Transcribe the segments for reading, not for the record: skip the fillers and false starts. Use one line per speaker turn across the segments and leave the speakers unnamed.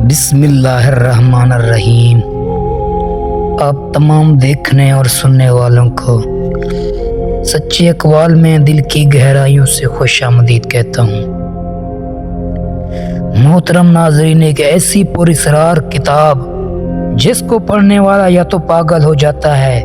بسم اللہ الرحمن الرحیم۔ آپ تمام دیکھنے اور سننے والوں کو سچے اقوال میں دل کی گہرائیوں سے خوش آمدید کہتا ہوں۔ محترم ناظرین، ایک ایسی پراسرار کتاب جس کو پڑھنے والا یا تو پاگل ہو جاتا ہے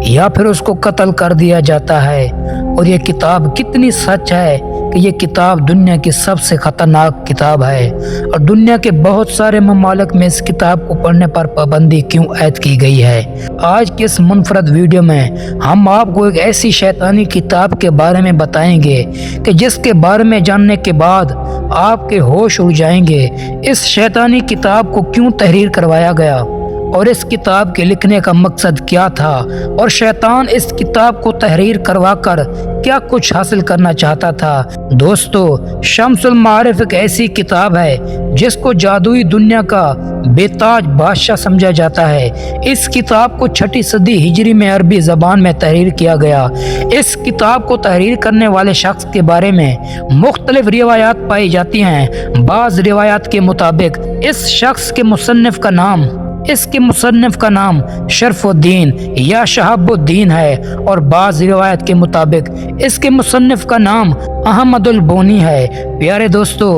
یا پھر اس کو قتل کر دیا جاتا ہے، اور یہ کتاب کتنی سچ ہے کہ یہ کتاب دنیا کی سب سے خطرناک کتاب ہے، اور دنیا کے بہت سارے ممالک میں اس کتاب کو پڑھنے پر پابندی کیوں عائد کی گئی ہے۔ آج کے اس منفرد ویڈیو میں ہم آپ کو ایک ایسی شیطانی کتاب کے بارے میں بتائیں گے کہ جس کے بارے میں جاننے کے بعد آپ کے ہوش اڑ جائیں گے۔ اس شیطانی کتاب کو کیوں تحریر کروایا گیا اور اس کتاب کے لکھنے کا مقصد کیا تھا، اور شیطان اس کتاب کو تحریر کروا کر کیا کچھ حاصل کرنا چاہتا تھا۔ دوستو، شمس المعارف ایک ایسی کتاب ہے جس کو جادوئی دنیا کا بے تاج بادشاہ سمجھا جاتا ہے۔ اس کتاب کو 6 صدی ہجری میں عربی زبان میں تحریر کیا گیا۔ اس کتاب کو تحریر کرنے والے شخص کے بارے میں مختلف روایات پائی جاتی ہیں۔ بعض روایات کے مطابق اس مصنف کا نام شرف الدین یا شہاب الدین ہے، اور بعض روایت کے مطابق اس کے مصنف کا نام احمد البونی ہے۔ پیارے دوستو،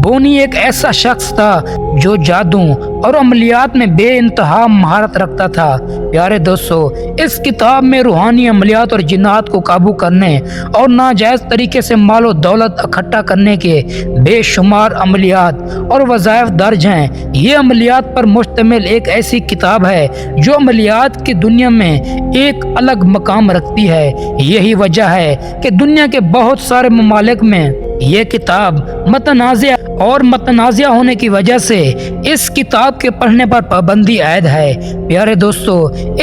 بونی ایک ایسا شخص تھا جو جادو اور عملیات میں بے انتہا مہارت رکھتا تھا۔ پیارے دوستو، اس کتاب میں روحانی عملیات اور جنات کو قابو کرنے اور ناجائز طریقے سے مال و دولت اکٹھا کرنے کے بے شمار عملیات اور وظائف درج ہیں۔ یہ عملیات پر مشتمل ایک ایسی کتاب ہے جو عملیات کی دنیا میں ایک الگ مقام رکھتی ہے۔ یہی وجہ ہے کہ دنیا کے بہت سارے ممالک میں یہ کتاب متنازع ہونے کی وجہ سے اس کتاب کے پڑھنے پر پابندی عائد ہے۔ پیارے دوستو،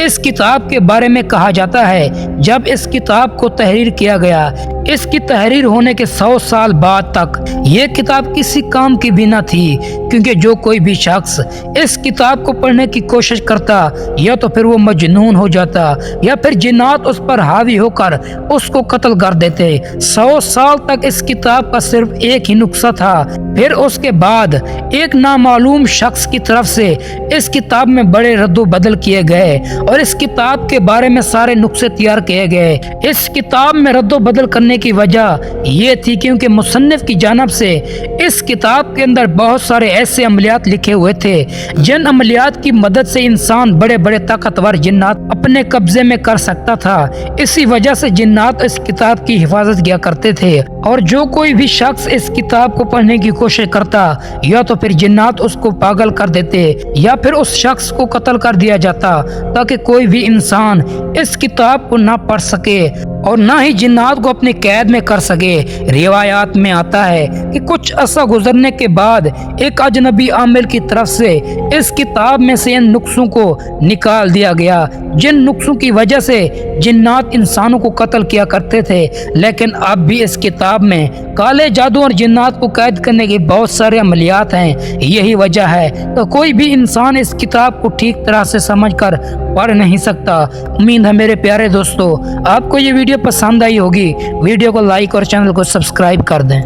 اس کتاب کے بارے میں کہا جاتا ہے جب اس کتاب کو تحریر کیا گیا، اس کی تحریر ہونے کے 100 سال بعد تک یہ کتاب کسی کام کی بھی نہ تھی، کیونکہ جو کوئی بھی شخص اس کتاب کو پڑھنے کی کوشش کرتا یا تو پھر وہ مجنون ہو جاتا یا پھر جنات اس پر حاوی ہو کر اس کو قتل کر دیتے۔ 100 سال تک اس کتاب کا صرف ایک ہی نسخہ تھا، پھر اس کے بعد ایک نامعلوم شخص کی طرف سے اس کتاب میں بڑے رد و بدل کیے گئے اور اس کتاب کے بارے میں سارے نسخے تیار کیے گئے۔ اس کتاب میں رد و بدل کرنے کی وجہ یہ تھی کیونکہ مصنف کی جانب سے اس کتاب کے اندر بہت سارے ایسے عملیات لکھے ہوئے تھے جن عملیات کی مدد سے انسان بڑے بڑے طاقتور جنات اپنے قبضے میں کر سکتا تھا۔ اسی وجہ سے جنات اس کتاب کی حفاظت کیا کرتے تھے، اور جو کوئی بھی شخص اس کتاب کو پڑھنے کی کوشش کرتا یا تو پھر جنات اس کو پاگل کر دیتے یا پھر اس شخص کو قتل کر دیا جاتا، تاکہ کوئی بھی انسان اس کتاب کو نہ پڑھ سکے اور نہ ہی جنات کو اپنی قید میں کر سکے۔ روایات میں آتا ہے کہ کچھ عرصہ گزرنے کے بعد ایک اجنبی عامل کی طرف سے اس کتاب میں سے ان نقصوں کو نکال دیا گیا جن نقصوں کی وجہ سے جنات انسانوں کو قتل کیا کرتے تھے، لیکن اب بھی اس کتاب میں کالے جادو اور جنات کو قید کرنے کے بہت سارے عملیات ہیں۔ یہی وجہ ہے کہ کوئی بھی انسان اس کتاب کو ٹھیک طرح سے سمجھ کر پڑھ نہیں سکتا۔ امید ہے میرے پیارے دوستو آپ کو یہ ویڈیو پسند آئی ہوگی۔ ویڈیو کو لائک اور چینل کو سبسکرائب کر دیں۔